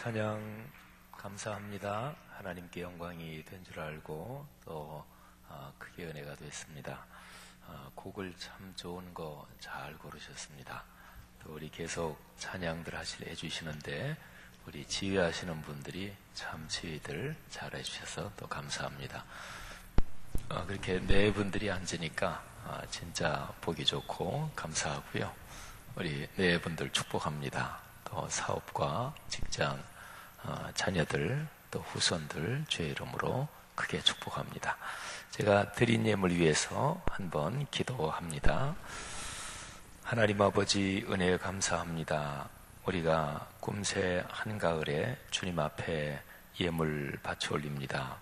찬양 감사합니다. 하나님께 영광이 된 줄 알고 또 크게 은혜가 됐습니다. 곡을 참 좋은 거 잘 고르셨습니다. 또 우리 계속 찬양들 해주시는데 우리 지휘하시는 분들이 참 지휘들 잘 해주셔서 또 감사합니다. 그렇게 네 분들이 앉으니까 진짜 보기 좋고 감사하고요. 우리 네 분들 축복합니다. 또 사업과 직장, 자녀들, 또 후손들 주의 이름으로 크게 축복합니다. 제가 드린 예물 위해서 한번 기도합니다. 하나님 아버지 은혜에 감사합니다. 우리가 꿈새 한가을에 주님 앞에 예물 바쳐 올립니다.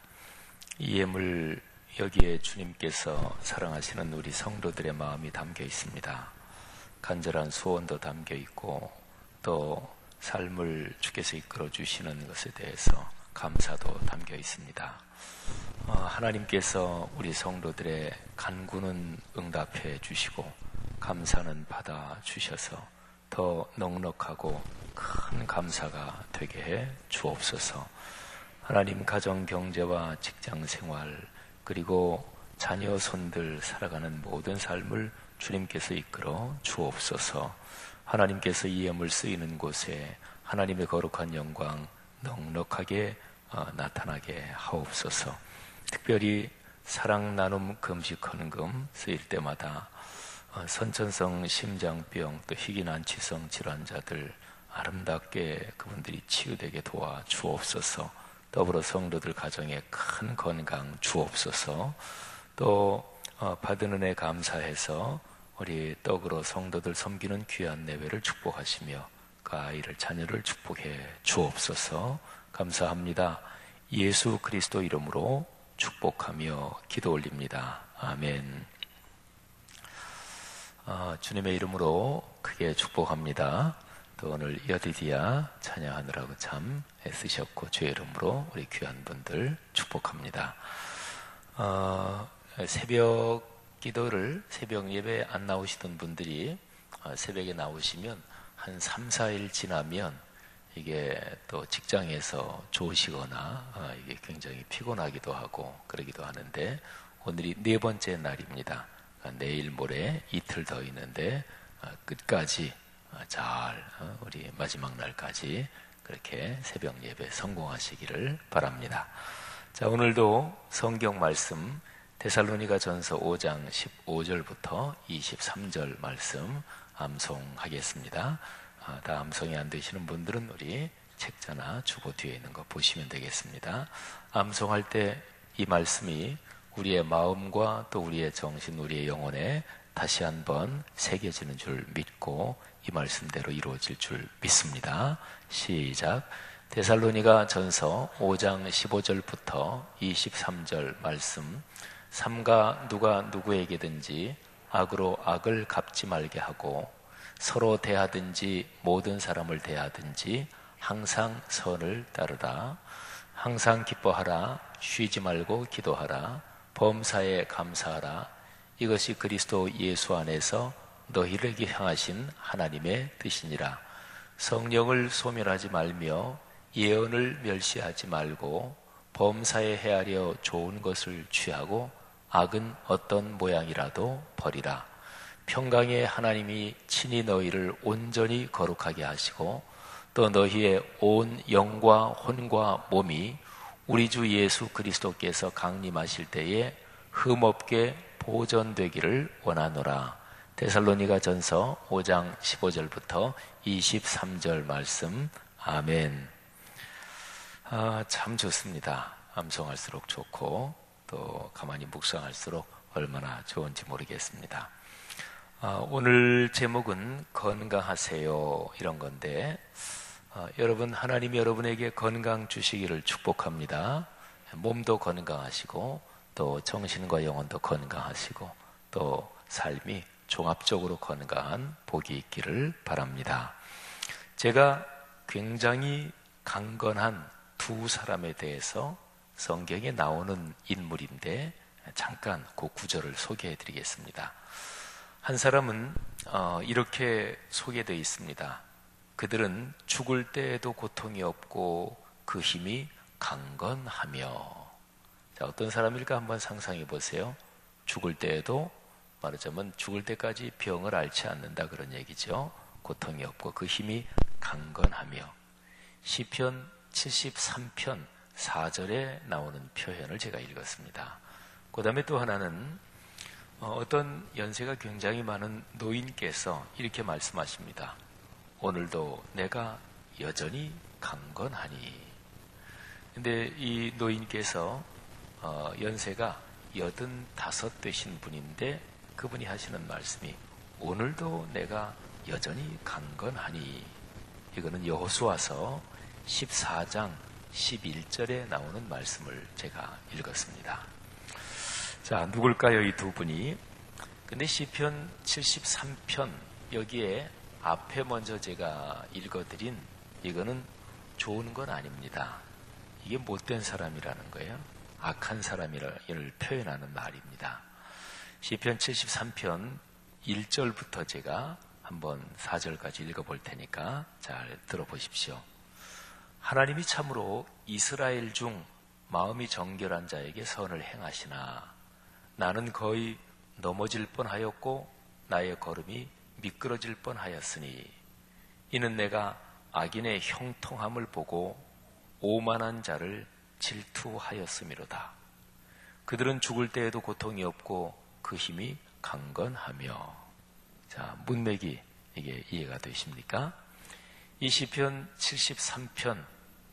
이 예물 여기에 주님께서 사랑하시는 우리 성도들의 마음이 담겨 있습니다. 간절한 소원도 담겨 있고 또 삶을 주께서 이끌어 주시는 것에 대해서 감사도 담겨 있습니다. 하나님께서 우리 성도들의 간구는 응답해 주시고 감사는 받아 주셔서 더 넉넉하고 큰 감사가 되게 해 주옵소서. 하나님 가정 경제와 직장 생활 그리고 자녀 손들 살아가는 모든 삶을 주님께서 이끌어 주옵소서. 하나님께서 이 예물 쓰이는 곳에 하나님의 거룩한 영광 넉넉하게 나타나게 하옵소서. 특별히 사랑 나눔 금식 헌금 쓰일 때마다 선천성 심장병 또 희귀난치성 질환자들 아름답게 그분들이 치유되게 도와 주옵소서. 더불어 성도들 가정에 큰 건강 주옵소서. 또 받은 은혜 감사해서 우리 떡으로 성도들 섬기는 귀한 예배를 축복하시며 그 아이를 자녀를 축복해 주옵소서. 감사합니다. 예수 그리스도 이름으로 축복하며 기도 올립니다. 아멘. 주님의 이름으로 크게 축복합니다. 또 오늘 여디디아 찬양하느라고 참 애쓰셨고 주의 이름으로 우리 귀한 분들 축복합니다. 새벽 기도를 새벽 예배에 안 나오시던 분들이 새벽에 나오시면 한 3, 4일 지나면 이게 또 직장에서 좋으시거나 이게 굉장히 피곤하기도 하고 그러기도 하는데 오늘이 네 번째 날입니다. 내일 모레 이틀 더 있는데 끝까지 잘 우리 마지막 날까지 그렇게 새벽 예배 성공하시기를 바랍니다. 자, 오늘도 성경 말씀 데살로니가 전서 5장 15절부터 23절 말씀 암송하겠습니다. 다 암송이 안 되시는 분들은 우리 책자나 주보 뒤에 있는 거 보시면 되겠습니다. 암송할 때 이 말씀이 우리의 마음과 또 우리의 정신, 우리의 영혼에 다시 한번 새겨지는 줄 믿고 이 말씀대로 이루어질 줄 믿습니다. 시작. 데살로니가 전서 5장 15절부터 23절 말씀. 삼가 누가 누구에게든지 악으로 악을 갚지 말게 하고 서로 대하든지 모든 사람을 대하든지 항상 선을 따르라. 항상 기뻐하라. 쉬지 말고 기도하라. 범사에 감사하라. 이것이 그리스도 예수 안에서 너희에게 향하신 하나님의 뜻이니라. 성령을 소멸하지 말며 예언을 멸시하지 말고 범사에 헤아려 좋은 것을 취하고 악은 어떤 모양이라도 버리라. 평강의 하나님이 친히 너희를 온전히 거룩하게 하시고 또 너희의 온 영과 혼과 몸이 우리 주 예수 그리스도께서 강림하실 때에 흠없게 보존되기를 원하노라. 데살로니가 전서 5장 15절부터 23절 말씀. 아멘. 참 좋습니다. 암송할수록 좋고 또 가만히 묵상할수록 얼마나 좋은지 모르겠습니다. 오늘 제목은 건강하세요 이런 건데 여러분 하나님이 여러분에게 건강 주시기를 축복합니다. 몸도 건강하시고 또 정신과 영혼도 건강하시고 또 삶이 종합적으로 건강한 복이 있기를 바랍니다. 제가 굉장히 강건한 두 사람에 대해서 성경에 나오는 인물인데 잠깐 그 구절을 소개해 드리겠습니다. 한 사람은 이렇게 소개되어 있습니다. 그들은 죽을 때에도 고통이 없고 그 힘이 강건하며. 자, 어떤 사람일까 한번 상상해 보세요. 죽을 때에도, 말하자면 죽을 때까지 병을 앓지 않는다, 그런 얘기죠. 고통이 없고 그 힘이 강건하며. 시편 73편 4절에 나오는 표현을 제가 읽었습니다. 그 다음에 또 하나는 어떤 연세가 굉장히 많은 노인께서 이렇게 말씀하십니다. 오늘도 내가 여전히 강건하니. 근데 이 노인께서 연세가 85 되신 분인데 그분이 하시는 말씀이 오늘도 내가 여전히 강건하니. 이거는 여호수아서 14장 11절에 나오는 말씀을 제가 읽었습니다. 자, 누굴까요, 이 두 분이? 근데 시편 73편 여기에 앞에 먼저 제가 읽어드린 이거는 좋은 건 아닙니다. 이게 못된 사람이라는 거예요. 악한 사람을 표현하는 말입니다. 시편 73편 1절부터 제가 한번 4절까지 읽어볼 테니까 잘 들어보십시오. 하나님이 참으로 이스라엘 중 마음이 정결한 자에게 선을 행하시나 나는 거의 넘어질 뻔하였고 나의 걸음이 미끄러질 뻔하였으니 이는 내가 악인의 형통함을 보고 오만한 자를 질투하였음이로다. 그들은 죽을 때에도 고통이 없고 그 힘이 강건하며. 자, 문맥이 이게 이해가 되십니까? 이 시편 73편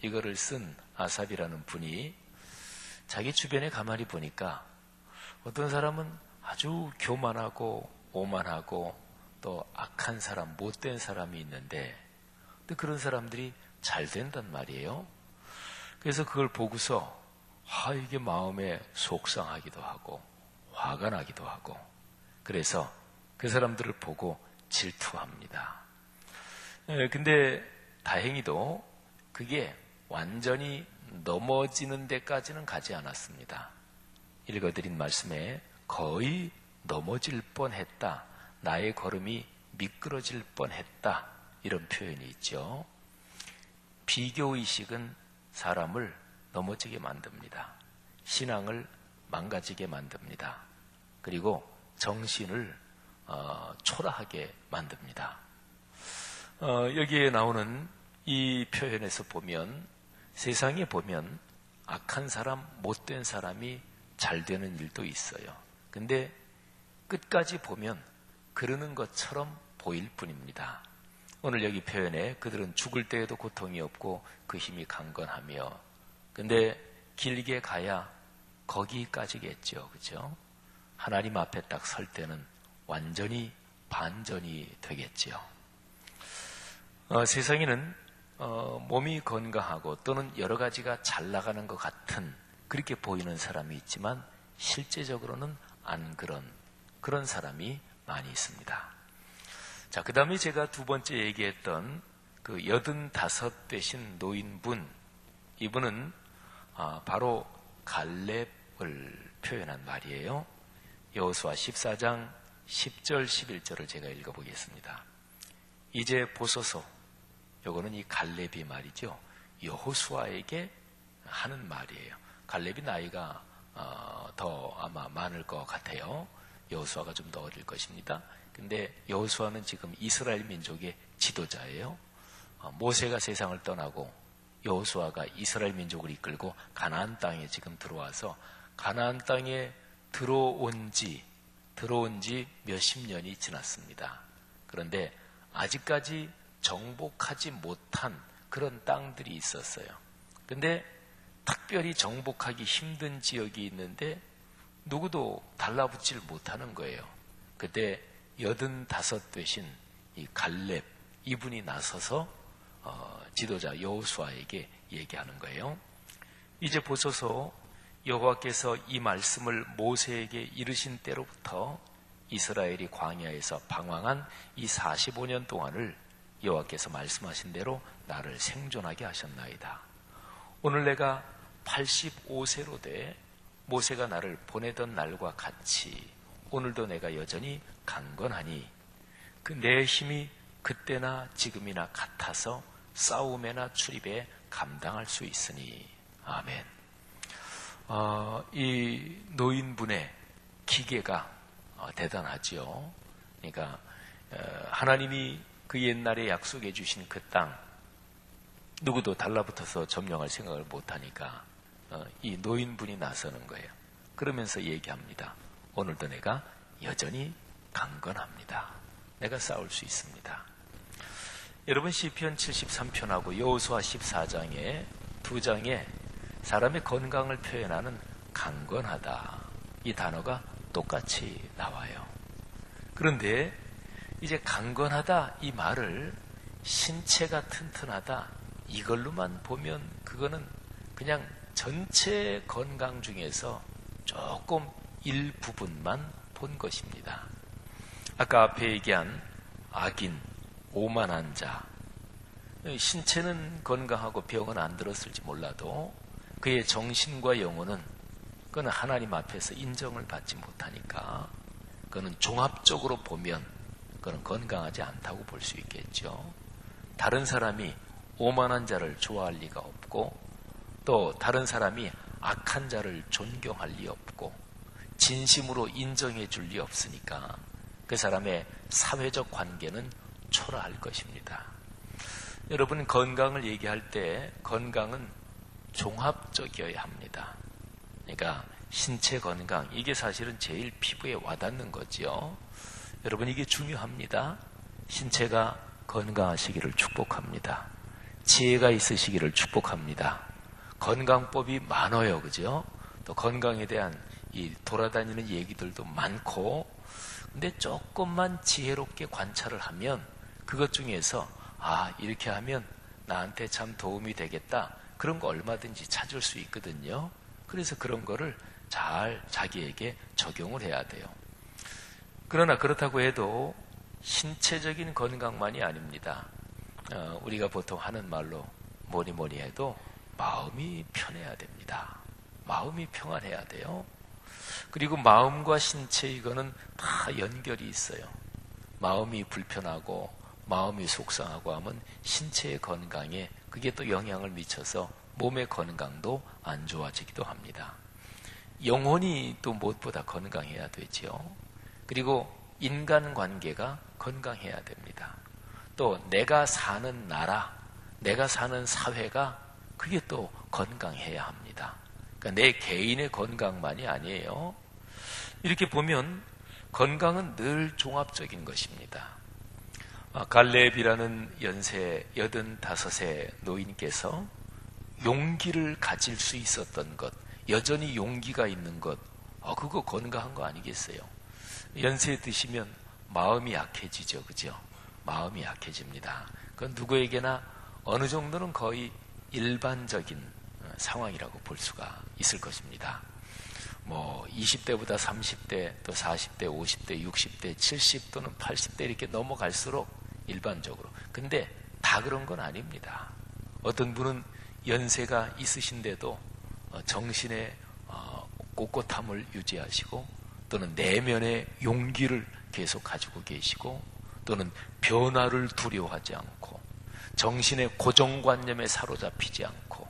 이거를 쓴 아삽이라는 분이 자기 주변에 가만히 보니까 어떤 사람은 아주 교만하고 오만하고 또 악한 사람, 못된 사람이 있는데 근데 그런 사람들이 잘 된단 말이에요. 그래서 그걸 보고서 이게 마음에 속상하기도 하고 화가 나기도 하고 그래서 그 사람들을 보고 질투합니다. 근데 다행히도 그게 완전히 넘어지는 데까지는 가지 않았습니다. 읽어드린 말씀에 거의 넘어질 뻔했다, 나의 걸음이 미끄러질 뻔했다, 이런 표현이 있죠. 비교의식은 사람을 넘어지게 만듭니다. 신앙을 망가지게 만듭니다. 그리고 정신을 초라하게 만듭니다. 여기에 나오는 이 표현에서 보면 세상에 보면 악한 사람, 못된 사람이 잘 되는 일도 있어요. 근데 끝까지 보면 그러는 것처럼 보일 뿐입니다. 오늘 여기 표현에 그들은 죽을 때에도 고통이 없고 그 힘이 강건하며. 근데 길게 가야 거기까지겠죠. 그죠? 하나님 앞에 딱 설 때는 완전히 반전이 되겠죠. 세상에는 몸이 건강하고 또는 여러 가지가 잘 나가는 것 같은 그렇게 보이는 사람이 있지만 실제적으로는 안 그런 사람이 많이 있습니다. 자, 그 다음에 제가 두 번째 얘기했던 그 85 되신 노인분, 이분은 바로 갈렙을 표현한 말이에요. 여호수아 14장 10절 11절을 제가 읽어보겠습니다. 이제 보소서, 요거는 이 갈렙이 말이죠. 여호수아에게 하는 말이에요. 갈렙이 나이가 더 아마 많을 것 같아요. 여호수아가 좀 더 어릴 것입니다. 근데 여호수아는 지금 이스라엘 민족의 지도자예요. 모세가 세상을 떠나고 여호수아가 이스라엘 민족을 이끌고 가나안 땅에 지금 들어와서 가나안 땅에 들어온 지 몇십 년이 지났습니다. 그런데 아직까지 정복하지 못한 그런 땅들이 있었어요. 근데 특별히 정복하기 힘든 지역이 있는데 누구도 달라붙질 못하는 거예요. 그때 85 되신 이 갈렙, 이분이 나서서 지도자 여호수아에게 얘기하는 거예요. 이제 보소서, 여호와께서 이 말씀을 모세에게 이르신 때로부터 이스라엘이 광야에서 방황한 이 45년 동안을 여호와께서 말씀하신 대로 나를 생존하게 하셨나이다. 오늘 내가 85세로 돼 모세가 나를 보내던 날과 같이 오늘도 내가 여전히 강건하니 그 내 힘이 그때나 지금이나 같아서 싸움에나 출입에 감당할 수 있으니. 아멘. 이 노인분의 기계가 대단하지요. 그러니까 하나님이 그 옛날에 약속해 주신 그 땅, 누구도 달라붙어서 점령할 생각을 못하니까 이 노인분이 나서는 거예요. 그러면서 얘기합니다. 오늘도 내가 여전히 강건합니다. 내가 싸울 수 있습니다. 여러분, 시편 73편하고 여호수아 14장에 두 장에 사람의 건강을 표현하는 강건하다, 이 단어가 똑같이 나와요. 그런데 이제 강건하다 이 말을 신체가 튼튼하다 이걸로만 보면 그거는 그냥 전체 건강 중에서 조금 일부분만 본 것입니다. 아까 앞에 얘기한 악인, 오만한 자, 신체는 건강하고 병은 안 들었을지 몰라도 그의 정신과 영혼은 그는 하나님 앞에서 인정을 받지 못하니까 그는 종합적으로 보면 그는 건강하지 않다고 볼 수 있겠죠. 다른 사람이 오만한 자를 좋아할 리가 없고, 또 다른 사람이 악한 자를 존경할 리 없고, 진심으로 인정해 줄 리 없으니까 그 사람의 사회적 관계는 초라할 것입니다. 여러분, 건강을 얘기할 때 건강은 종합적이어야 합니다. 그러니까 신체 건강, 이게 사실은 제일 피부에 와닿는 거죠. 여러분, 이게 중요합니다. 신체가 건강하시기를 축복합니다. 지혜가 있으시기를 축복합니다. 건강법이 많아요, 그죠? 또 건강에 대한 이 돌아다니는 얘기들도 많고, 근데 조금만 지혜롭게 관찰을 하면 그것 중에서 이렇게 하면 나한테 참 도움이 되겠다, 그런 거 얼마든지 찾을 수 있거든요. 그래서 그런 거를 잘 자기에게 적용을 해야 돼요. 그러나 그렇다고 해도 신체적인 건강만이 아닙니다. 우리가 보통 하는 말로 뭐니 해도 마음이 편해야 됩니다. 마음이 평안해야 돼요. 그리고 마음과 신체, 이거는 다 연결이 있어요. 마음이 불편하고 마음이 속상하고 하면 신체의 건강에 그게 또 영향을 미쳐서 몸의 건강도 안 좋아지기도 합니다. 영혼이 또 무엇보다 건강해야 되지요. 그리고 인간관계가 건강해야 됩니다. 또 내가 사는 나라, 내가 사는 사회가 그게 또 건강해야 합니다. 그러니까 내 개인의 건강만이 아니에요. 이렇게 보면 건강은 늘 종합적인 것입니다. 갈렙이라는 연세 85세 노인께서 용기를 가질 수 있었던 것, 여전히 용기가 있는 것, 그거 건강한 거 아니겠어요? 연세 드시면 마음이 약해지죠, 그죠? 마음이 약해집니다. 그건 누구에게나 어느 정도는 거의 일반적인 상황이라고 볼 수가 있을 것입니다. 20대보다 30대, 또 40대, 50대, 60대, 70 또는 80대 이렇게 넘어갈수록 일반적으로. 근데 다 그런 건 아닙니다. 어떤 분은 연세가 있으신데도 정신의 꼿꼿함을 유지하시고, 또는 내면의 용기를 계속 가지고 계시고, 또는 변화를 두려워하지 않고, 정신의 고정관념에 사로잡히지 않고,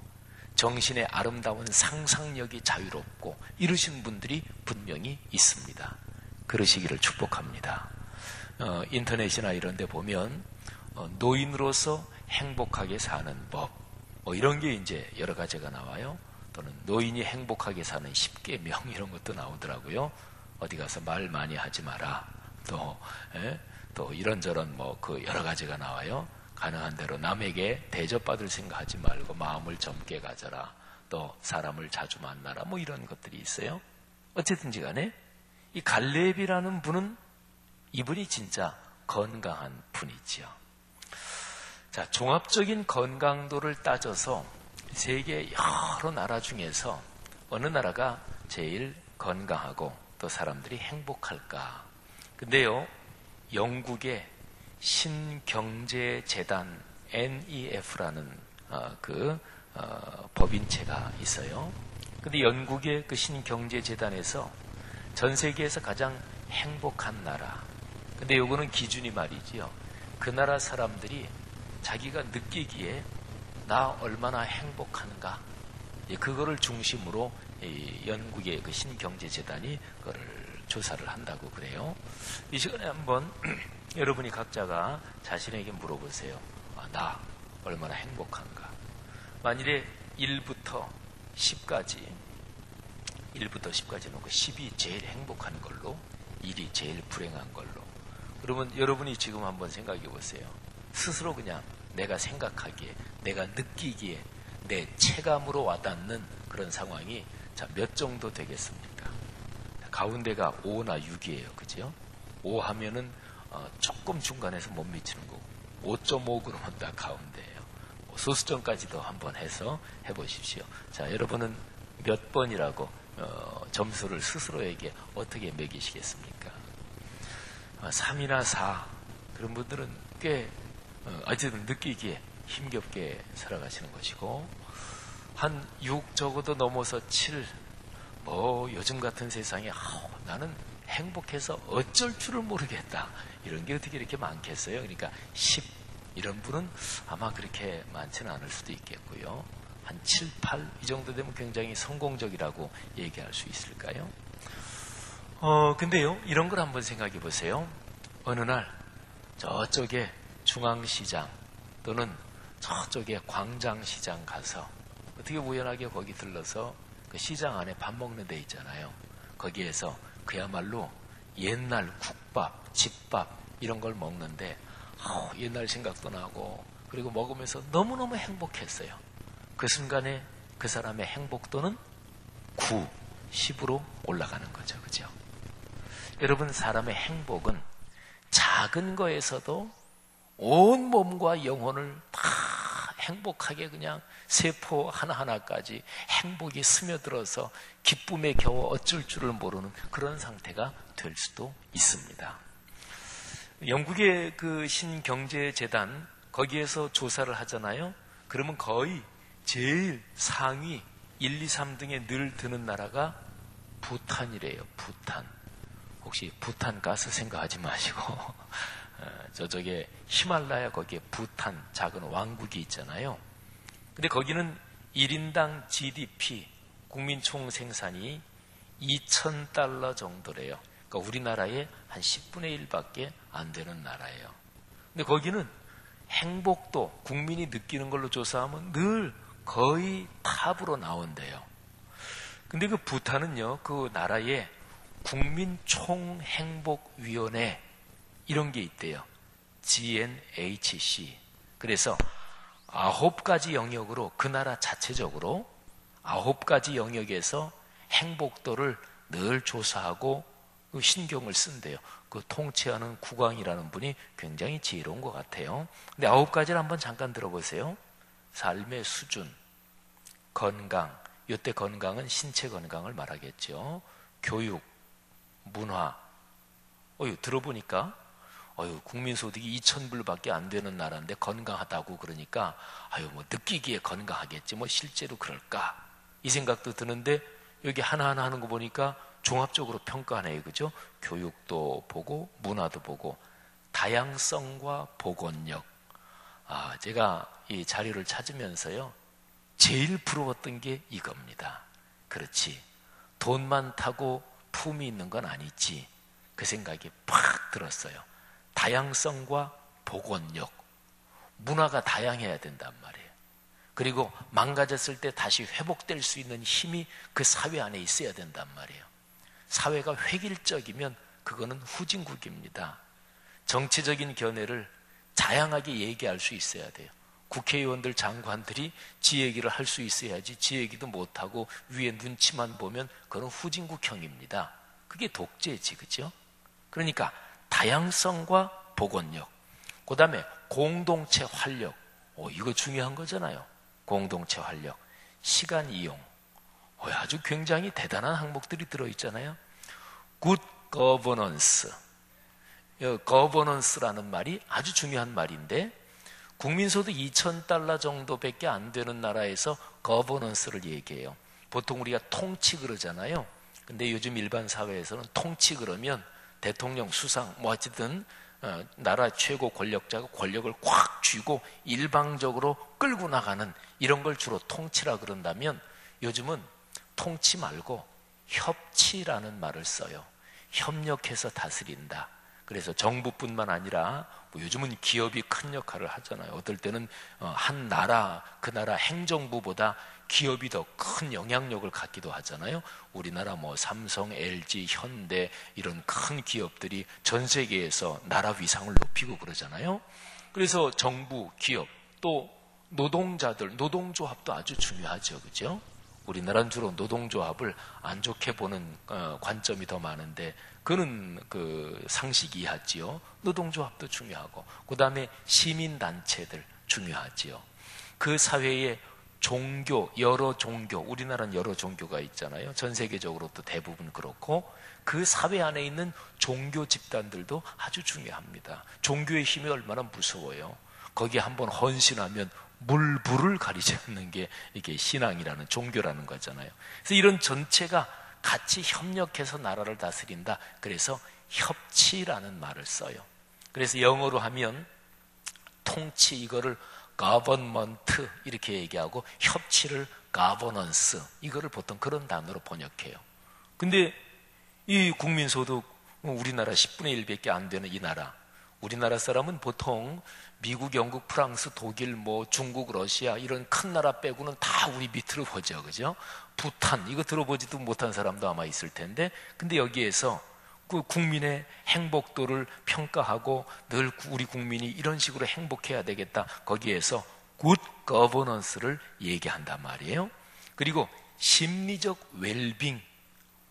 정신의 아름다운 상상력이 자유롭고, 이러신 분들이 분명히 있습니다. 그러시기를 축복합니다. 인터넷이나 이런 데 보면 노인으로서 행복하게 사는 법, 이런 게 이제 여러 가지가 나와요. 또는 노인이 행복하게 사는 10계명 이런 것도 나오더라고요. 어디 가서 말 많이 하지 마라. 또 이런저런 그 여러 가지가 나와요. 가능한 대로 남에게 대접받을 생각하지 말고 마음을 젊게 가져라. 또 사람을 자주 만나라. 이런 것들이 있어요. 어쨌든지 간에 이 갈렙이라는 분은, 이분이 진짜 건강한 분이지요. 자, 종합적인 건강도를 따져서 세계 여러 나라 중에서 어느 나라가 제일 건강하고 또 사람들이 행복할까? 근데요, 영국의 신경제재단 NEF라는 법인체가 있어요. 근데 영국의 그 신경제재단에서 전 세계에서 가장 행복한 나라, 근데 요거는 기준이 말이지요, 그 나라 사람들이 자기가 느끼기에 나 얼마나 행복한가, 그거를 중심으로 영국의 그 신경제재단이 그거를 조사를 한다고 그래요. 이 시간에 한번 여러분이 각자가 자신에게 물어보세요. 나 얼마나 행복한가. 만일에 1부터 10까지 놓고 10이 제일 행복한 걸로, 1이 제일 불행한 걸로. 그러면 여러분이 지금 한번 생각해 보세요. 스스로 그냥 내가 생각하기에, 내가 느끼기에, 내 체감으로 와닿는 그런 상황이 몇 정도 되겠습니까? 가운데가 5나 6이에요. 그죠? 5 하면은 조금 중간에서 못 미치는 거고, 5.5 그러면 딱 가운데예요. 소수점까지도 한번 해서 해보십시오. 자, 여러분은 몇 번이라고 점수를 스스로에게 어떻게 매기시겠습니까? 3이나 4, 그런 분들은 꽤 어쨌든 느끼기에 힘겹게 살아가시는 것이고, 한 6 적어도 넘어서 7, 요즘 같은 세상에 나는 행복해서 어쩔 줄을 모르겠다, 이런 게 어떻게 이렇게 많겠어요? 그러니까 10, 이런 분은 아마 그렇게 많지는 않을 수도 있겠고요. 한 7, 8 이 정도 되면 굉장히 성공적이라고 얘기할 수 있을까요? 근데요, 이런 걸 한번 생각해 보세요. 어느 날 저쪽에 중앙시장 또는 저쪽에 광장시장 가서 어떻게 우연하게 거기 들러서 그 시장 안에 밥 먹는 데 있잖아요. 거기에서 그야말로 옛날 국밥, 집밥 이런 걸 먹는데 옛날 생각도 나고, 그리고 먹으면서 너무너무 행복했어요. 그 순간에 그 사람의 행복도는 9, 10으로 올라가는 거죠. 그죠? 여러분, 사람의 행복은 작은 거에서도 온 몸과 영혼을 다 행복하게, 그냥 세포 하나하나까지 행복이 스며들어서 기쁨에 겨워 어쩔 줄을 모르는 그런 상태가 될 수도 있습니다. 영국의 그 신경제재단, 거기에서 조사를 하잖아요. 그러면 거의 제일 상위 1, 2, 3등에 늘 드는 나라가 부탄이래요. 부탄. 혹시 부탄 가스 생각하지 마시고 저쪽에 히말라야, 거기에 부탄 작은 왕국이 있잖아요. 근데 거기는 1인당 GDP, 국민 총생산이 2,000달러 정도래요. 그러니까 우리나라의 한 10분의 1밖에 안 되는 나라예요. 근데 거기는 행복도, 국민이 느끼는 걸로 조사하면 늘 거의 탑으로 나온대요. 근데 그 부탄은요, 그 나라에 국민총행복위원회 이런 게 있대요. GNHC. 그래서 9가지 영역으로, 그 나라 자체적으로 9가지 영역에서 행복도를 늘 조사하고 신경을 쓴대요. 그 통치하는 국왕이라는 분이 굉장히 지혜로운 것 같아요. 근데 9가지를 한번 잠깐 들어보세요. 삶의 수준, 건강, 이때 건강은 신체 건강을 말하겠죠. 교육, 문화. 들어보니까 국민소득이 2,000불밖에 안 되는 나라인데 건강하다고 그러니까 뭐 느끼기에 건강하겠지, 뭐 실제로 그럴까, 이 생각도 드는데, 여기 하나하나 하는 거 보니까 종합적으로 평가하네요. 그죠? 교육도 보고 문화도 보고 다양성과 복원력. 제가 이 자료를 찾으면서요, 제일 부러웠던 게 이겁니다. 그렇지, 돈 많다고 품이 있는 건 아니지, 그 생각이 팍 들었어요. 다양성과 복원력. 문화가 다양해야 된단 말이에요. 그리고 망가졌을 때 다시 회복될 수 있는 힘이 그 사회 안에 있어야 된단 말이에요. 사회가 획일적이면 그거는 후진국입니다. 정치적인 견해를 다양하게 얘기할 수 있어야 돼요. 국회의원들, 장관들이 지 얘기를 할 수 있어야지, 지 얘기도 못하고 위에 눈치만 보면 그건 후진국형입니다. 그게 독재지, 그죠? 그러니까 다양성과 복원력, 그 다음에 공동체 활력. 이거 중요한 거잖아요. 공동체 활력, 시간 이용. 아주 굉장히 대단한 항목들이 들어있잖아요. Good governance. governance라는 말이 아주 중요한 말인데, 국민소득 2,000달러 정도밖에 안 되는 나라에서 governance를 얘기해요. 보통 우리가 통치 그러잖아요. 근데 요즘 일반 사회에서는 통치 그러면 대통령, 수상, 뭐 어쨌든 나라 최고 권력자가 권력을 꽉 쥐고 일방적으로 끌고 나가는 이런 걸 주로 통치라 그런다면, 요즘은 통치 말고 협치라는 말을 써요. 협력해서 다스린다. 그래서 정부뿐만 아니라 뭐 요즘은 기업이 큰 역할을 하잖아요. 어떨 때는 한 나라, 그 나라 행정부보다 기업이 더 큰 영향력을 갖기도 하잖아요. 우리나라 뭐 삼성, LG, 현대 이런 큰 기업들이 전 세계에서 나라 위상을 높이고 그러잖아요. 그래서 정부, 기업, 또 노동자들, 노동조합도 아주 중요하죠. 그죠? 우리나라는 주로 노동조합을 안 좋게 보는 관점이 더 많은데, 그는 그 상식 이하지요. 노동조합도 중요하고, 그 다음에 시민단체들 중요하지요. 그 사회에 종교, 여러 종교, 우리나라는 여러 종교가 있잖아요. 전 세계적으로 또 대부분 그렇고, 그 사회 안에 있는 종교 집단들도 아주 중요합니다. 종교의 힘이 얼마나 무서워요. 거기에 한번 헌신하면 물불을 가리지 않는 게 이게 신앙이라는, 종교라는 거잖아요. 그래서 이런 전체가 같이 협력해서 나라를 다스린다. 그래서 협치라는 말을 써요. 그래서 영어로 하면 통치, 이거를 government 이렇게 얘기하고, 협치를 governance, 이거를 보통 그런 단어로 번역해요. 근데 이 국민소득 우리나라 10분의 1밖에 안 되는 이 나라, 우리나라 사람은 보통 미국, 영국, 프랑스, 독일, 뭐 중국, 러시아 이런 큰 나라 빼고는 다 우리 밑으로 보죠. 그죠? 부탄, 이거 들어보지도 못한 사람도 아마 있을 텐데, 근데 여기에서 그 국민의 행복도를 평가하고 늘 우리 국민이 이런 식으로 행복해야 되겠다, 거기에서 good governance를 얘기한단 말이에요. 그리고 심리적 웰빙,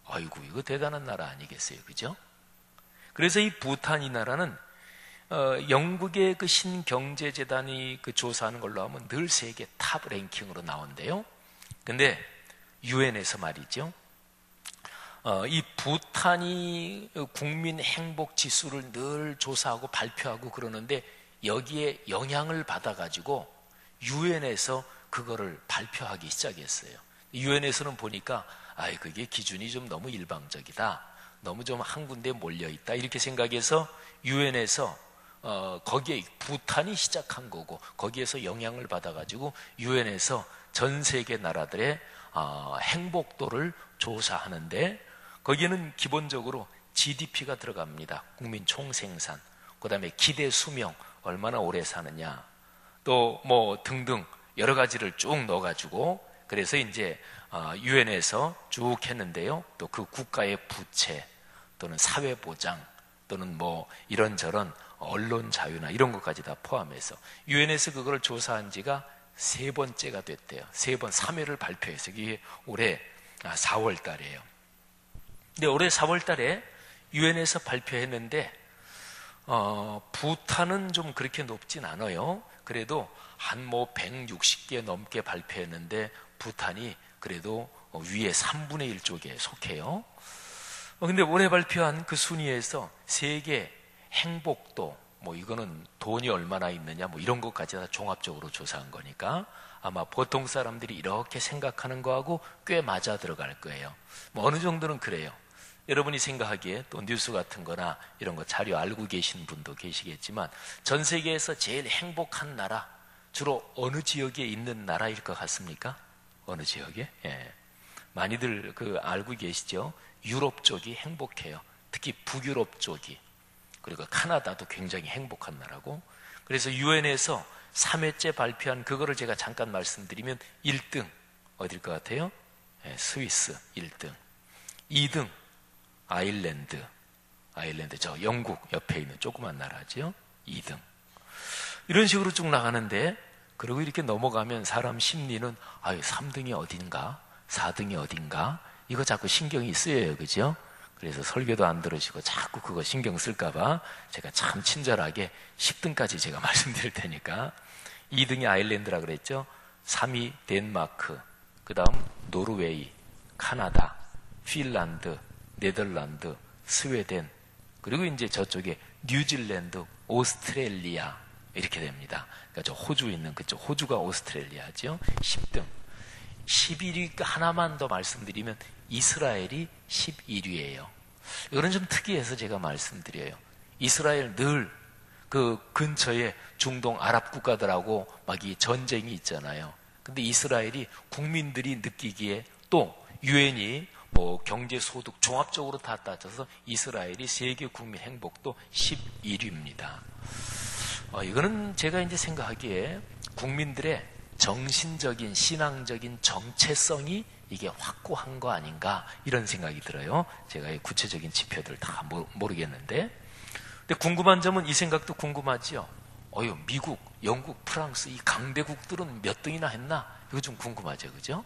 아이고 이거 대단한 나라 아니겠어요. 그죠? 그래서 이 부탄, 이 나라는 영국의 그 신경제재단이 그 조사하는 걸로 하면 늘 세계 탑 랭킹으로 나온대요. 근데 유엔에서 말이죠, 이 부탄이 국민 행복 지수를 늘 조사하고 발표하고 그러는데, 여기에 영향을 받아가지고 유엔에서 그거를 발표하기 시작했어요. 유엔에서는 보니까 그게 기준이 좀 너무 일방적이다, 너무 좀 한 군데 몰려있다, 이렇게 생각해서 유엔에서 거기에 부탄이 시작한 거고, 거기에서 영향을 받아가지고 유엔에서 전 세계 나라들의 행복도를 조사하는데, 거기에는 기본적으로 GDP가 들어갑니다. 국민 총생산, 그 다음에 기대 수명, 얼마나 오래 사느냐, 또 뭐 등등 여러 가지를 쭉 넣어가지고, 그래서 이제 유엔에서 쭉 했는데요. 또 그 국가의 부채 또는 사회보장 또는 뭐 이런저런 언론 자유나 이런 것까지 다 포함해서 유엔에서 그걸 조사한 지가 3번째가 됐대요. 3번 3회를 발표해서, 이게 올해 4월 달이에요. 근데 올해 4월 달에 유엔에서 발표했는데, 부탄은 좀 그렇게 높진 않아요. 그래도 한 뭐 160개 넘게 발표했는데, 부탄이 그래도 위에 3분의 1 쪽에 속해요. 근데 올해 발표한 그 순위에서 세계 행복도, 뭐 이거는 돈이 얼마나 있느냐, 뭐 이런 것까지 다 종합적으로 조사한 거니까 아마 보통 사람들이 이렇게 생각하는 거하고 꽤 맞아 들어갈 거예요. 뭐 어느 정도는 그래요. 여러분이 생각하기에 또 뉴스 같은 거나 이런 거 자료 알고 계신 분도 계시겠지만, 전 세계에서 제일 행복한 나라, 주로 어느 지역에 있는 나라일 것 같습니까? 어느 지역에? 예. 많이들 알고 계시죠? 유럽 쪽이 행복해요. 특히 북유럽 쪽이. 그리고 카나다도 굉장히 행복한 나라고. 그래서 유엔에서 3회째 발표한 그거를 제가 잠깐 말씀드리면, 1등 어딜 것 같아요? 예, 스위스 1등, 2등 아일랜드, 저 영국 옆에 있는 조그만 나라죠. 2등. 이런 식으로 쭉 나가는데, 그리고 이렇게 넘어가면 사람 심리는 3등이 어딘가, 4등이 어딘가, 이거 자꾸 신경이 쓰여요. 그죠? 그래서 설교도 안 들으시고 자꾸 그거 신경 쓸까봐 제가 참 친절하게 10등까지 제가 말씀드릴 테니까. 2등이 아일랜드라 그랬죠. 3위 덴마크, 그 다음 노르웨이, 카나다, 핀란드, 네덜란드, 스웨덴, 그리고 이제 저쪽에 뉴질랜드, 오스트레일리아, 이렇게 됩니다. 그러니까 저 호주 있는 그쪽, 호주가 오스트레일리아죠. 10등. 11위 하나만 더 말씀드리면 이스라엘이 11위예요. 이거는 좀 특이해서 제가 말씀드려요. 이스라엘 늘 그 근처에 중동 아랍 국가들하고 막 이 전쟁이 있잖아요. 근데 이스라엘이 국민들이 느끼기에 또 유엔이 뭐 경제 소득 종합적으로 다 따져서 이스라엘이 세계 국민 행복도 11위입니다. 이거는 제가 이제 생각하기에 국민들의 정신적인 신앙적인 정체성이 이게 확고한 거 아닌가 이런 생각이 들어요. 제가 구체적인 지표들 다 모르겠는데, 근데 궁금한 점은 이 생각도 궁금하지요. 미국, 영국, 프랑스 이 강대국들은 몇 등이나 했나? 이거 좀 궁금하죠, 그죠?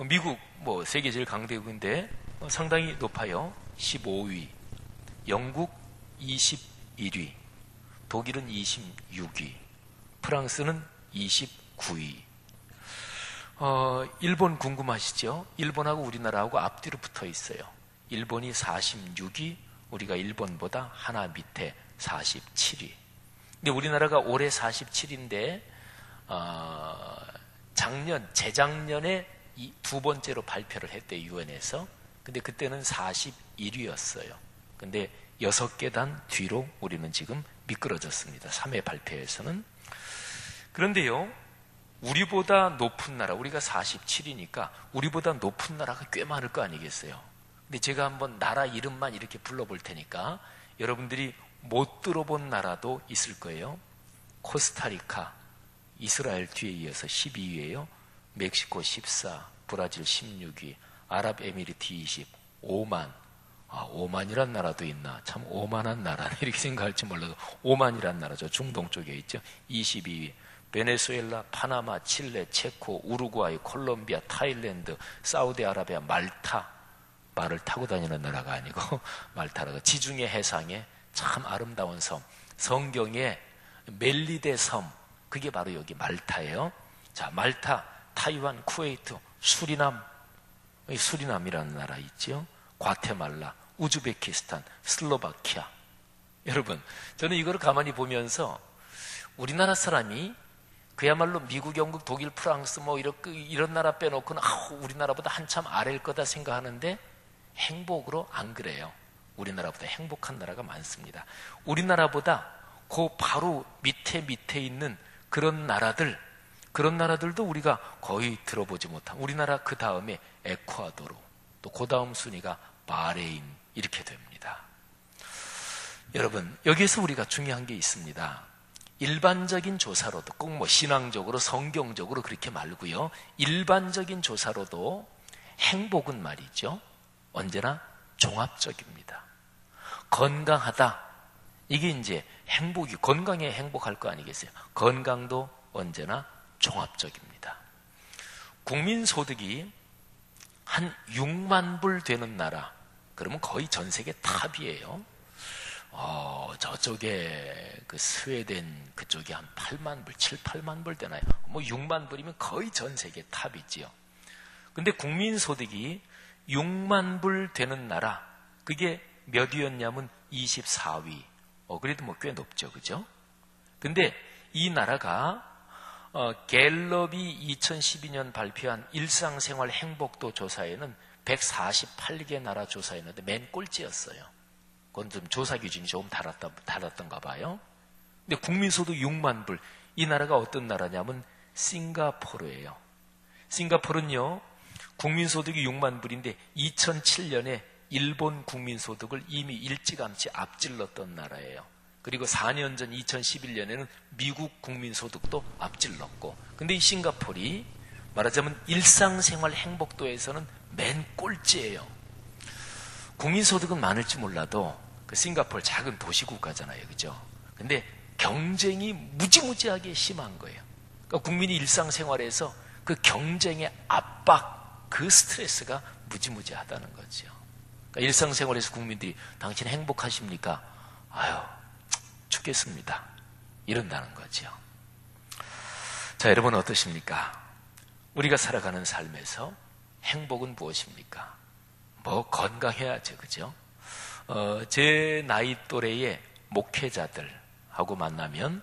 미국 뭐 세계 제일 강대국인데 상당히 높아요. 15위, 영국 21위, 독일은 26위, 프랑스는 29위. 일본 궁금하시죠? 일본하고 우리나라하고 앞뒤로 붙어 있어요. 일본이 46위, 우리가 일본보다 하나 밑에 47위. 근데 우리나라가 올해 47위인데 재작년에 두 번째로 발표를 했대요, 유엔에서. 근데 그때는 41위였어요. 근데 6계단 뒤로 우리는 지금 미끄러졌습니다. 3회 발표에서는. 그런데요, 우리보다 높은 나라, 우리가 47위니까 우리보다 높은 나라가 꽤 많을 거 아니겠어요? 근데 제가 한번 나라 이름만 이렇게 불러볼 테니까 여러분들이 못 들어본 나라도 있을 거예요. 코스타리카, 이스라엘 뒤에 이어서 12위예요. 멕시코 14, 브라질 16위, 아랍에미리트 20, 오만. 오만이란 나라도 있나? 참 오만한 나라네. 이렇게 생각할지 몰라도 오만이란 나라죠. 중동 쪽에 있죠. 22위. 베네수엘라, 파나마, 칠레, 체코, 우루과이, 콜롬비아, 타일랜드, 사우디아라비아, 말타. 말을 타고 다니는 나라가 아니고 말타라가 지중해 해상에 참 아름다운 섬, 성경에 멜리데 섬, 그게 바로 여기 말타예요. 자, 말타, 타이완, 쿠웨이트, 수리남이라는 나라 있죠. 과테말라, 우즈베키스탄, 슬로바키아. 여러분, 저는 이거를 가만히 보면서 우리나라 사람이 그야말로 미국, 영국, 독일, 프랑스 뭐 이런 나라 빼놓고는 우리나라보다 한참 아래일 거다 생각하는데 행복으로 안 그래요. 우리나라보다 행복한 나라가 많습니다. 우리나라보다 그 바로 밑에 있는 그런 나라들도 우리가 거의 들어보지 못한, 우리나라 그 다음에 에콰도르, 또 그 다음 순위가 바레인, 이렇게 됩니다. 여러분, 여기에서 우리가 중요한 게 있습니다. 일반적인 조사로도 꼭 뭐 신앙적으로 성경적으로 그렇게 말고요, 일반적인 조사로도 행복은 말이죠, 언제나 종합적입니다. 건강하다, 이게 이제 행복이, 건강에 행복할 거 아니겠어요? 건강도 언제나 종합적입니다. 국민소득이 한 6만 불 되는 나라, 그러면 거의 전 세계 탑이에요. 저쪽에 그 스웨덴 그쪽이 한 8만 불, 7, 8만 불 되나요? 뭐 6만 불이면 거의 전 세계 탑이지요. 근데 국민소득이 6만 불 되는 나라, 그게 몇 위였냐면 24위. 그래도 뭐 꽤 높죠, 그죠? 근데 이 나라가 갤럽이 2012년 발표한 일상생활 행복도 조사에는 148개 나라 조사했는데 맨 꼴찌였어요. 그건 좀 조사 기준이 조금 달랐던가 봐요. 근데 국민소득 6만 불, 이 나라가 어떤 나라냐면 싱가포르예요. 싱가포르는요, 국민소득이 6만 불인데 2007년에 일본 국민소득을 이미 일찌감치 앞질렀던 나라예요. 그리고 4년 전 2011년에는 미국 국민소득도 앞질렀고, 근데 이 싱가포르이 말하자면 일상생활 행복도에서는 맨 꼴찌예요. 국민소득은 많을지 몰라도 그 싱가포르 작은 도시국가잖아요, 그죠? 근데 경쟁이 무지무지하게 심한 거예요. 그러니까 국민이 일상생활에서 그 경쟁의 압박, 그 스트레스가 무지무지하다는 거죠. 그러니까 일상생활에서 국민들이 당신 행복하십니까? 아유, 죽겠습니다, 이런다는 거죠. 자, 여러분 어떠십니까? 우리가 살아가는 삶에서 행복은 무엇입니까? 뭐 건강해야죠, 그죠? 제 나이 또래의 목회자들하고 만나면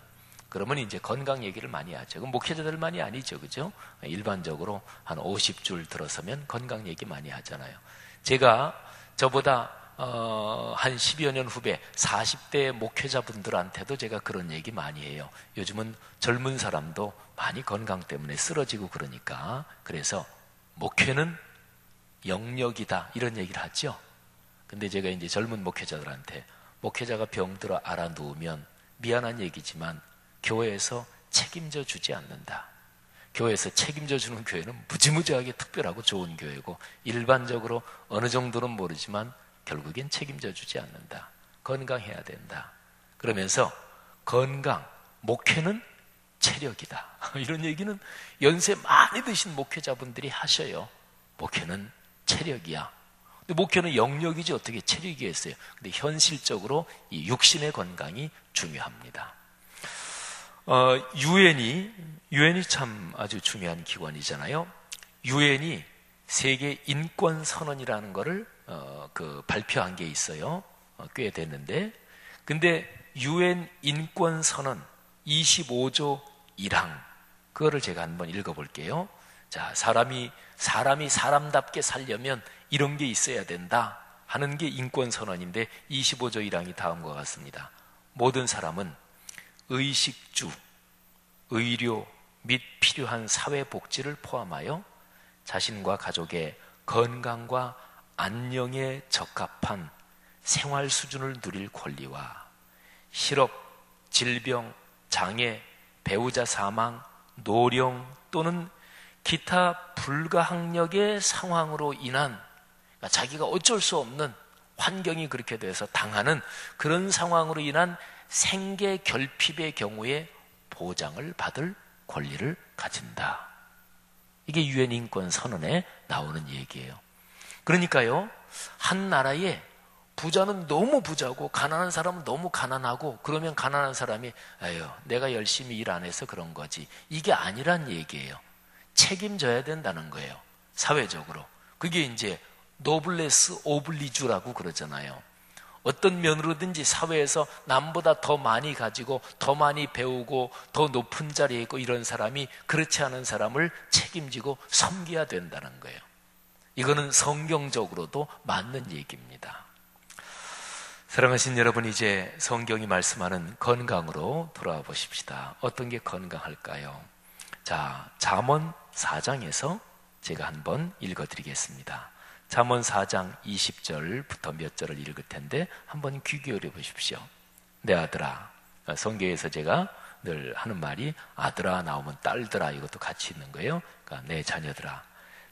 그러면 이제 건강 얘기를 많이 하죠. 그럼 목회자들만이 아니죠, 그죠? 일반적으로 한 50줄 들어서면 건강 얘기 많이 하잖아요. 제가 저보다 한 10여 년 후배 40대 목회자분들한테도 제가 그런 얘기 많이 해요. 요즘은 젊은 사람도 많이 건강 때문에 쓰러지고 그러니까, 그래서 목회는 영역이다 이런 얘기를 하죠. 근데 제가 이제 젊은 목회자들한테 목회자가 병들어 알아 누우면 미안한 얘기지만 교회에서 책임져 주지 않는다. 교회에서 책임져 주는 교회는 무지무지하게 특별하고 좋은 교회고, 일반적으로 어느 정도는 모르지만 결국엔 책임져 주지 않는다. 건강해야 된다. 그러면서 건강, 목회는 체력이다. 이런 얘기는 연세 많이 드신 목회자분들이 하셔요. 목회는 체력이야. 근데 목회는 영역이지 어떻게 체력이겠어요. 근데 현실적으로 이 육신의 건강이 중요합니다. 유엔이 참 아주 중요한 기관이잖아요. 유엔이 세계 인권 선언이라는 거를 발표한 게 있어요. 꽤 됐는데, 근데 유엔 인권 선언 25조 1항, 그거를 제가 한번 읽어볼게요. 자, 사람이 사람답게 살려면 이런 게 있어야 된다 하는 게 인권 선언인데, 25조 1항이 다음과 같습니다. 모든 사람은 의식주, 의료 및 필요한 사회복지를 포함하여 자신과 가족의 건강과 안녕에 적합한 생활 수준을 누릴 권리와 실업, 질병, 장애, 배우자 사망, 노령 또는 기타 불가항력의 상황으로 인한, 그러니까 자기가 어쩔 수 없는 환경이 그렇게 돼서 당하는 그런 상황으로 인한 생계 결핍의 경우에 보장을 받을 권리를 가진다. 이게 유엔 인권 선언에 나오는 얘기예요. 그러니까요, 한 나라에 부자는 너무 부자고 가난한 사람은 너무 가난하고, 그러면 가난한 사람이 에휴, 내가 열심히 일 안 해서 그런 거지, 이게 아니란 얘기예요. 책임져야 된다는 거예요, 사회적으로. 그게 이제 노블레스 오블리주라고 그러잖아요. 어떤 면으로든지 사회에서 남보다 더 많이 가지고 더 많이 배우고 더 높은 자리에 있고 이런 사람이 그렇지 않은 사람을 책임지고 섬겨야 된다는 거예요. 이거는 성경적으로도 맞는 얘기입니다. 사랑하신 여러분, 이제 성경이 말씀하는 건강으로 돌아와 보십시다. 어떤 게 건강할까요? 자, 잠언 4장에서 제가 한번 읽어드리겠습니다. 잠언 4장 20절부터 몇 절을 읽을 텐데 한번 귀 기울여 보십시오. 내 아들아, 성경에서 제가 늘 하는 말이 아들아 나오면 딸들아 이것도 같이 있는 거예요. 그러니까 내 자녀들아,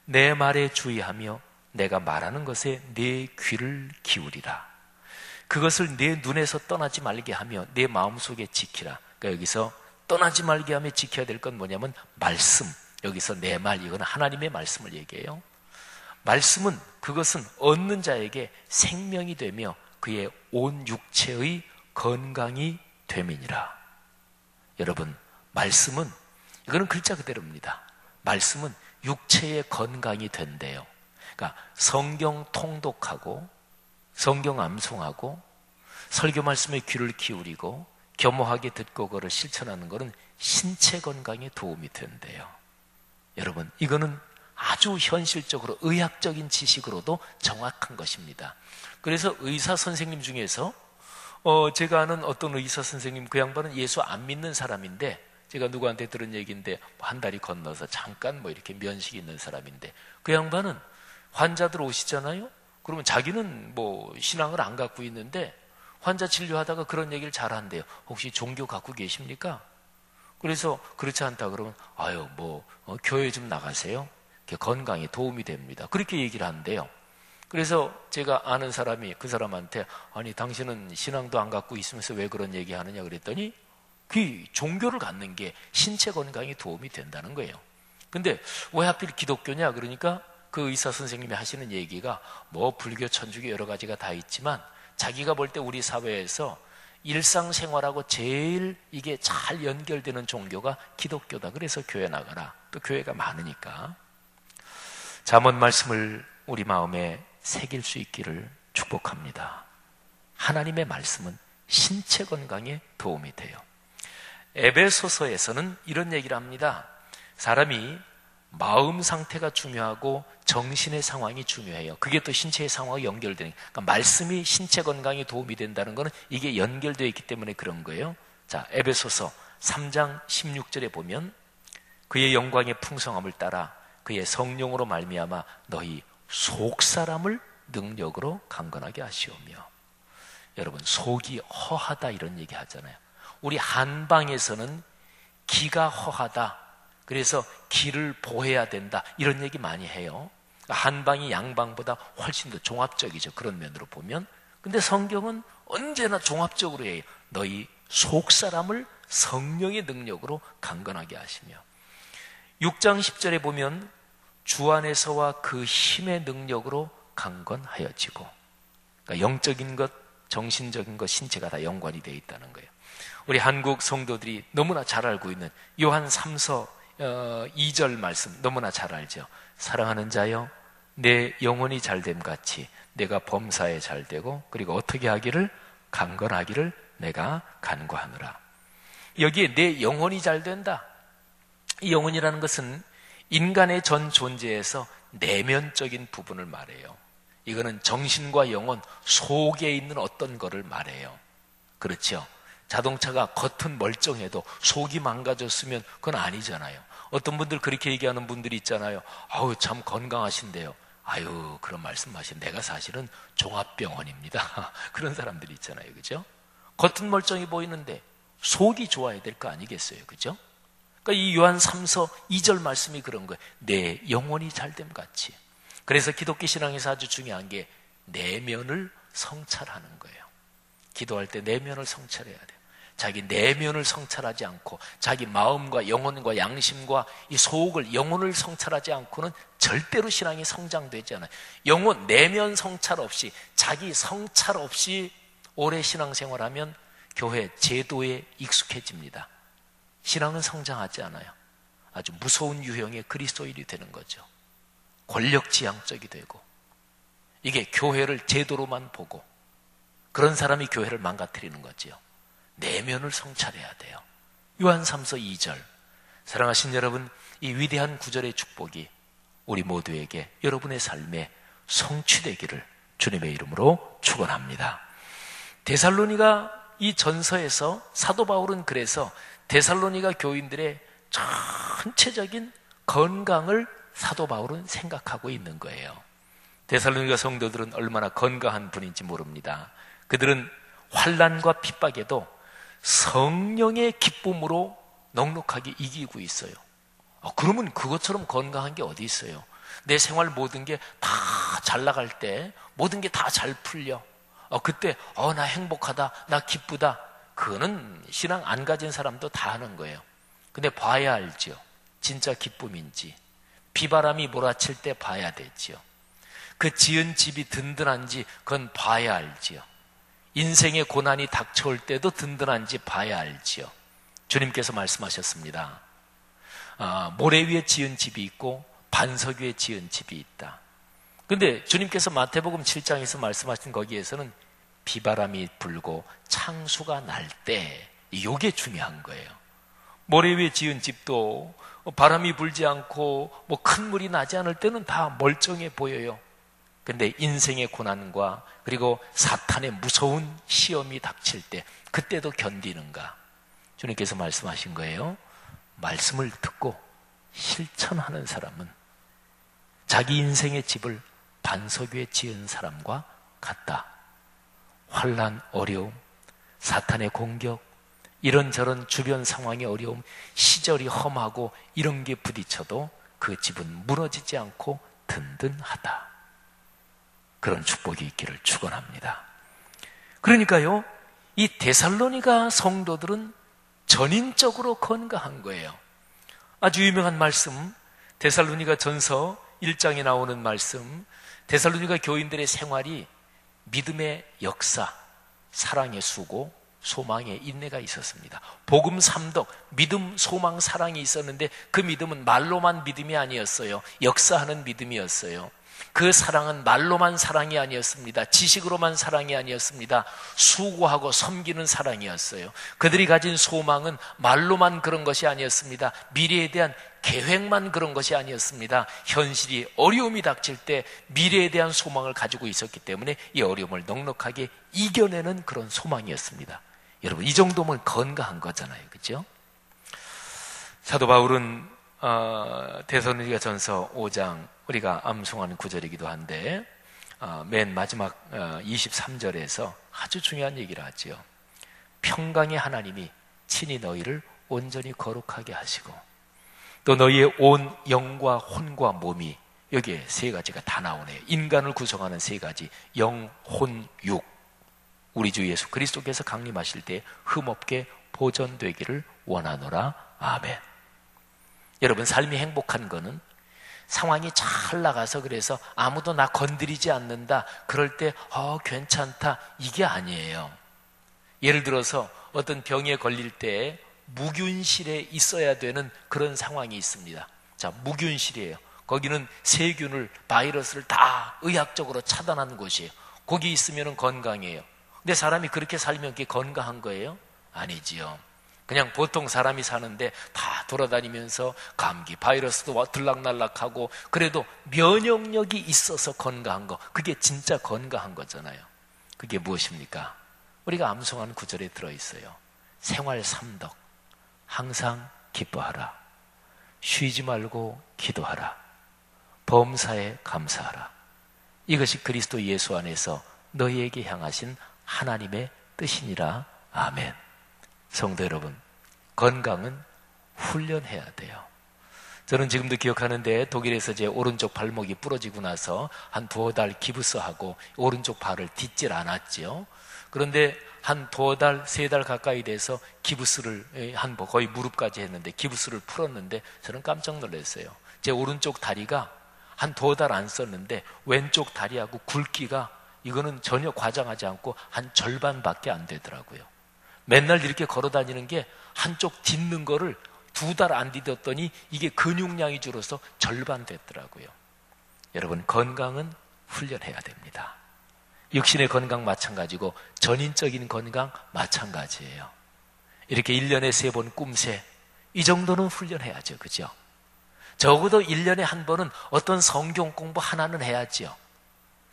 내 말에 주의하며 내가 말하는 것에 내 귀를 기울이라. 그것을 내 눈에서 떠나지 말게 하며 내 마음속에 지키라. 그러니까 여기서 떠나지 말게 하며 지켜야 될 건 뭐냐면 말씀. 여기서 내 말, 이건 하나님의 말씀을 얘기해요. 말씀은, 그것은 얻는 자에게 생명이 되며 그의 온 육체의 건강이 됨이니라. 여러분, 말씀은, 이거는 글자 그대로입니다. 말씀은 육체의 건강이 된대요. 그러니까 성경 통독하고 성경 암송하고 설교 말씀에 귀를 기울이고 겸허하게 듣고 그걸 실천하는 것은 신체 건강에 도움이 된대요. 여러분, 이거는 아주 현실적으로 의학적인 지식으로도 정확한 것입니다. 그래서 의사 선생님 중에서 제가 아는 어떤 의사 선생님, 그 양반은 예수 안 믿는 사람인데, 제가 누구한테 들은 얘기인데 한 달이 건너서 잠깐 이렇게 면식이 있는 사람인데, 그 양반은 환자들 오시잖아요. 그러면 자기는 신앙을 안 갖고 있는데 환자 진료하다가 그런 얘기를 잘 한대요. 혹시 종교 갖고 계십니까? 그래서 그렇지 않다 그러면 교회 좀 나가세요. 건강에 도움이 됩니다. 그렇게 얘기를 한대요. 그래서 제가 아는 사람이 그 사람한테 아니 당신은 신앙도 안 갖고 있으면서 왜 그런 얘기 하느냐 그랬더니 그 종교를 갖는 게 신체 건강에 도움이 된다는 거예요. 근데 왜 하필 기독교냐 그러니까 그 의사 선생님이 하시는 얘기가 불교, 천주교 여러 가지가 다 있지만 자기가 볼 때 우리 사회에서 일상생활하고 제일 이게 잘 연결되는 종교가 기독교다. 그래서 교회 나가라. 또 교회가 많으니까. 잠언 말씀을 우리 마음에 새길 수 있기를 축복합니다. 하나님의 말씀은 신체 건강에 도움이 돼요. 에베소서에서는 이런 얘기를 합니다. 사람이 마음 상태가 중요하고 정신의 상황이 중요해요. 그게 또 신체의 상황과 연결되는, 그러니까 말씀이 신체 건강에 도움이 된다는 것은 이게 연결되어 있기 때문에 그런 거예요. 자, 에베소서 3장 16절에 보면 그의 영광의 풍성함을 따라 그의 성령으로 말미암아 너희 속사람을 능력으로 강건하게 하시오며. 여러분, 속이 허하다 이런 얘기 하잖아요. 우리 한방에서는 기가 허하다, 그래서 기를 보해야 된다 이런 얘기 많이 해요. 한방이 양방보다 훨씬 더 종합적이죠, 그런 면으로 보면. 근데 성경은 언제나 종합적으로 해요. 너희 속사람을 성령의 능력으로 강건하게 하시며. 6장 10절에 보면 주 안에서와 그 힘의 능력으로 강건하여지고. 그러니까 영적인 것, 정신적인 것, 신체가 다 연관이 되어 있다는 거예요. 우리 한국 성도들이 너무나 잘 알고 있는 요한 3서 2절 말씀 너무나 잘 알죠. 사랑하는 자여, 내 영혼이 잘됨 같이 내가 범사에 잘되고 그리고 어떻게 하기를? 강건하기를 내가 간구하노라. 여기에 내 영혼이 잘된다. 이 영혼이라는 것은 인간의 전 존재에서 내면적인 부분을 말해요. 이거는 정신과 영혼 속에 있는 어떤 거를 말해요. 그렇죠? 자동차가 겉은 멀쩡해도 속이 망가졌으면 그건 아니잖아요. 어떤 분들 그렇게 얘기하는 분들이 있잖아요. 아우, 참 건강하신데요. 아유, 그런 말씀하신 내가 사실은 종합병원입니다. 그런 사람들이 있잖아요. 그죠? 겉은 멀쩡해 보이는데 속이 좋아야 될 거 아니겠어요? 그죠? 그러니까 이 요한 3서 2절 말씀이 그런 거예요. 내 영혼이 잘됨 같이. 그래서 기독교 신앙에서 아주 중요한 게 내면을 성찰하는 거예요. 기도할 때 내면을 성찰해야 돼요. 자기 내면을 성찰하지 않고 자기 마음과 영혼과 양심과 이 속을, 영혼을 성찰하지 않고는 절대로 신앙이 성장되지 않아요. 영혼, 내면 성찰 없이, 자기 성찰 없이 오래 신앙생활하면 교회 제도에 익숙해집니다. 신앙은 성장하지 않아요. 아주 무서운 유형의 그리스도인이 되는 거죠. 권력지향적이 되고, 이게 교회를 제도로만 보고, 그런 사람이 교회를 망가뜨리는 거지요. 내면을 성찰해야 돼요. 요한 3서 2절. 사랑하신 여러분, 이 위대한 구절의 축복이 우리 모두에게 여러분의 삶에 성취되기를 주님의 이름으로 축원합니다. 데살로니가 이 전서에서 사도 바울은 그래서 데살로니가 교인들의 전체적인 건강을 사도 바울은 생각하고 있는 거예요. 데살로니가 성도들은 얼마나 건강한 분인지 모릅니다. 그들은 환난과 핍박에도 성령의 기쁨으로 넉넉하게 이기고 있어요. 그러면 그것처럼 건강한 게 어디 있어요? 내 생활 모든 게 다 잘 나갈 때, 모든 게 다 잘 풀려. 그때 나 행복하다, 나 기쁘다. 그거는 신앙 안 가진 사람도 다 하는 거예요. 근데 봐야 알지요. 진짜 기쁨인지. 비바람이 몰아칠 때 봐야 되지요. 그 지은 집이 든든한지 그건 봐야 알지요. 인생의 고난이 닥쳐올 때도 든든한지 봐야 알지요. 주님께서 말씀하셨습니다. 모래 위에 지은 집이 있고 반석 위에 지은 집이 있다. 근데 주님께서 마태복음 7장에서 말씀하신 거기에서는 비바람이 불고 창수가 날 때, 이게 중요한 거예요. 모래 위에 지은 집도 바람이 불지 않고 큰 물이 나지 않을 때는 다 멀쩡해 보여요. 근데 인생의 고난과 그리고 사탄의 무서운 시험이 닥칠 때, 그때도 견디는가? 주님께서 말씀하신 거예요. 말씀을 듣고 실천하는 사람은 자기 인생의 집을 반석 위에 지은 사람과 같다. 환난, 어려움, 사탄의 공격, 이런저런 주변 상황의 어려움, 시절이 험하고 이런 게 부딪혀도 그 집은 무너지지 않고 든든하다. 그런 축복이 있기를 축원합니다. 그러니까요, 이 데살로니가 성도들은 전인적으로 건강한 거예요. 아주 유명한 말씀, 데살로니가 전서 1장에 나오는 말씀, 데살로니가 교인들의 생활이 믿음의 역사, 사랑의 수고, 소망의 인내가 있었습니다. 복음 3덕, 믿음, 소망, 사랑이 있었는데 그 믿음은 말로만 믿음이 아니었어요. 역사하는 믿음이었어요. 그 사랑은 말로만 사랑이 아니었습니다. 지식으로만 사랑이 아니었습니다. 수고하고 섬기는 사랑이었어요. 그들이 가진 소망은 말로만 그런 것이 아니었습니다. 미래에 대한 계획만 그런 것이 아니었습니다. 현실이 어려움이 닥칠 때 미래에 대한 소망을 가지고 있었기 때문에 이 어려움을 넉넉하게 이겨내는 그런 소망이었습니다. 여러분, 이 정도면 건강한 거잖아요. 그렇죠? 사도 바울은 데살로니가전서 5장 우리가 암송하는 구절이기도 한데 맨 마지막 23절에서 아주 중요한 얘기를 하죠. 평강의 하나님이 친히 너희를 온전히 거룩하게 하시고 또 너희의 온 영과 혼과 몸이, 여기에 세 가지가 다 나오네요. 인간을 구성하는 세 가지, 영, 혼, 육, 우리 주 예수 그리스도께서 강림하실 때 흠없게 보존되기를 원하노라. 아멘. 여러분, 삶이 행복한 거는 상황이 잘 나가서 그래서 아무도 나 건드리지 않는다, 그럴 때 괜찮다, 이게 아니에요. 예를 들어서 어떤 병에 걸릴 때 무균실에 있어야 되는 그런 상황이 있습니다. 자, 무균실이에요. 거기는 세균을, 바이러스를 다 의학적으로 차단하는 곳이에요. 거기 있으면 건강해요. 근데 사람이 그렇게 살면 그게 건강한 거예요? 아니지요. 그냥 보통 사람이 사는데 다 돌아다니면서 감기, 바이러스도 들락날락하고 그래도 면역력이 있어서 건강한 거, 그게 진짜 건강한 거잖아요. 그게 무엇입니까? 우리가 암송하는 구절에 들어있어요. 생활 삼덕, 항상 기뻐하라. 쉬지 말고 기도하라. 범사에 감사하라. 이것이 그리스도 예수 안에서 너희에게 향하신 하나님의 뜻이니라. 아멘. 성도 여러분, 건강은 훈련해야 돼요. 저는 지금도 기억하는데 독일에서 제 오른쪽 발목이 부러지고 나서 한 2달 기부스하고 오른쪽 발을 딛질 않았죠. 그런데 한 2달, 3달 가까이 돼서 기부스를 거의 무릎까지 했는데 기부스를 풀었는데 저는 깜짝 놀랐어요. 제 오른쪽 다리가 한 2달 안 썼는데 왼쪽 다리하고 굵기가, 이거는 전혀 과장하지 않고 한 절반밖에 안 되더라고요. 맨날 이렇게 걸어 다니는 게 한쪽 딛는 거를 2달 안 디뎠더니 이게 근육량이 줄어서 절반 됐더라고요. 여러분, 건강은 훈련해야 됩니다. 육신의 건강 마찬가지고 전인적인 건강 마찬가지예요. 이렇게 1년에 3번 꼼새, 이 정도는 훈련해야죠. 그죠? 적어도 1년에 한 번은 어떤 성경 공부 하나는 해야죠.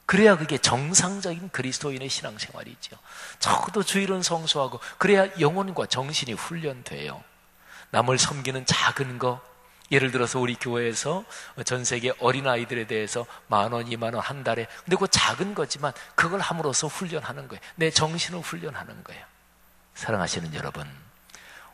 그래야 그게 정상적인 그리스도인의 신앙생활이죠. 적어도 주일은 성수하고 그래야 영혼과 정신이 훈련돼요. 남을 섬기는 작은 거, 예를 들어서 우리 교회에서 전 세계 어린아이들에 대해서 10,000원, 20,000원 한 달에, 근데 그거 작은 거지만 그걸 함으로써 훈련하는 거예요. 내 정신을 훈련하는 거예요. 사랑하시는 여러분,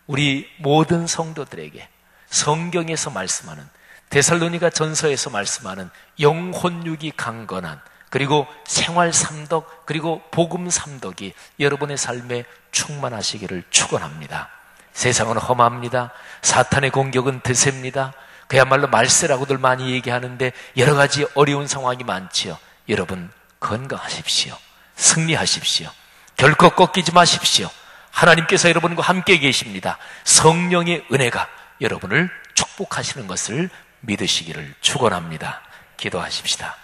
우리 모든 성도들에게 성경에서 말씀하는, 데살로니가 전서에서 말씀하는 영혼육이 강건한, 그리고 생활 삼덕, 그리고 복음 삼덕이 여러분의 삶에 충만하시기를 축원합니다. 세상은 험합니다. 사탄의 공격은 드셉니다. 그야말로 말세라고들 많이 얘기하는데 여러 가지 어려운 상황이 많지요. 여러분, 건강하십시오. 승리하십시오. 결코 꺾이지 마십시오. 하나님께서 여러분과 함께 계십니다. 성령의 은혜가 여러분을 축복하시는 것을 믿으시기를 축원합니다. 기도하십시다.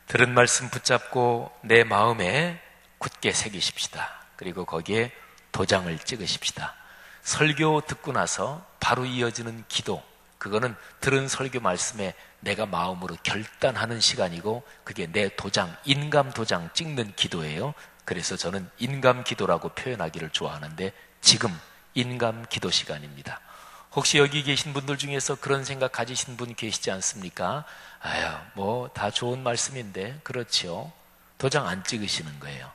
들은 말씀 붙잡고 내 마음에 굳게 새기십시다. 그리고 거기에 도장을 찍으십시다. 설교 듣고 나서 바로 이어지는 기도, 그거는 들은 설교 말씀에 내가 마음으로 결단하는 시간이고 그게 내 도장, 인감 도장 찍는 기도예요. 그래서 저는 인감 기도라고 표현하기를 좋아하는데 지금 인감 기도 시간입니다. 혹시 여기 계신 분들 중에서 그런 생각 가지신 분 계시지 않습니까? 뭐 다 좋은 말씀인데, 그렇죠. 도장 안 찍으시는 거예요.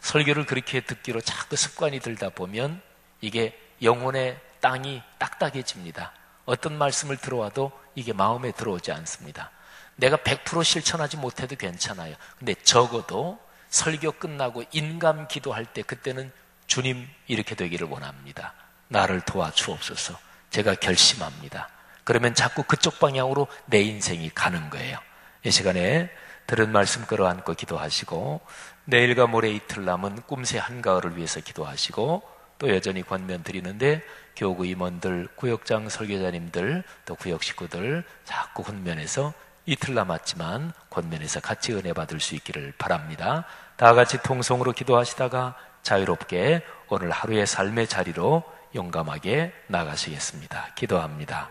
설교를 그렇게 듣기로 자꾸 습관이 들다 보면 이게 영혼의 땅이 딱딱해집니다. 어떤 말씀을 들어와도 이게 마음에 들어오지 않습니다. 내가 100% 실천하지 못해도 괜찮아요. 근데 적어도 설교 끝나고 인감 기도할 때 그때는 주님 이렇게 되기를 원합니다. 나를 도와주옵소서. 제가 결심합니다. 그러면 자꾸 그쪽 방향으로 내 인생이 가는 거예요. 이 시간에 들은 말씀 끌어안고 기도하시고 내일과 모레 이틀 남은 꿈새 한가을을 위해서 기도하시고 또 여전히 권면 드리는데 교구 임원들, 구역장 설교자님들, 또 구역 식구들 자꾸 권면해서 이틀 남았지만 권면해서 같이 은혜 받을 수 있기를 바랍니다. 다 같이 통성으로 기도하시다가 자유롭게 오늘 하루의 삶의 자리로 용감하게 나가시겠습니다. 기도합니다.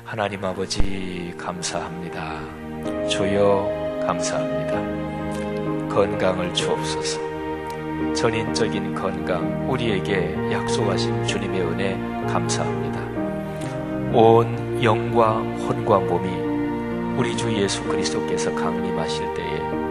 하나님 아버지 감사합니다. 주여 감사합니다. 건강을 주옵소서. 전인적인 건강 우리에게 약속하신 주님의 은혜 감사합니다. 온 영과 혼과 몸이 우리 주 예수 그리스도께서 강림하실 때에